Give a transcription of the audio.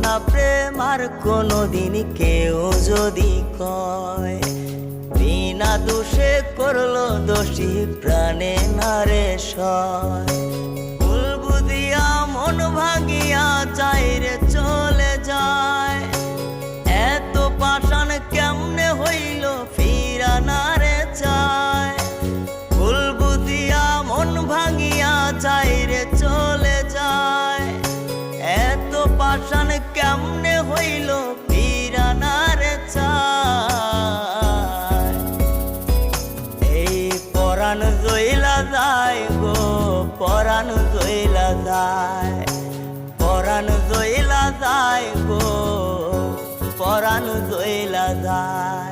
না প্রেম আর কোনোদিন কেউ যদি কয়, বিনা দোষে করলো দোষী প্রাণে নারে সয়। ভুল বুঝিয়া মন ভাঙিয়া চাইরে চলে যায়, এত পাষাণ কেমনে হইল ফিরা নারে চায়। ভুল বুঝিয়া মন ভাঙিয়া চাইরে চলে যায়, এত পাষাণ কেমনে হইল ফিরা নারে চায়। এই পরাণ জইলা যায় গো, পরাণ জইলা যায়, পরাণ জইলা যায় গো, পরাণ জইলা যায়।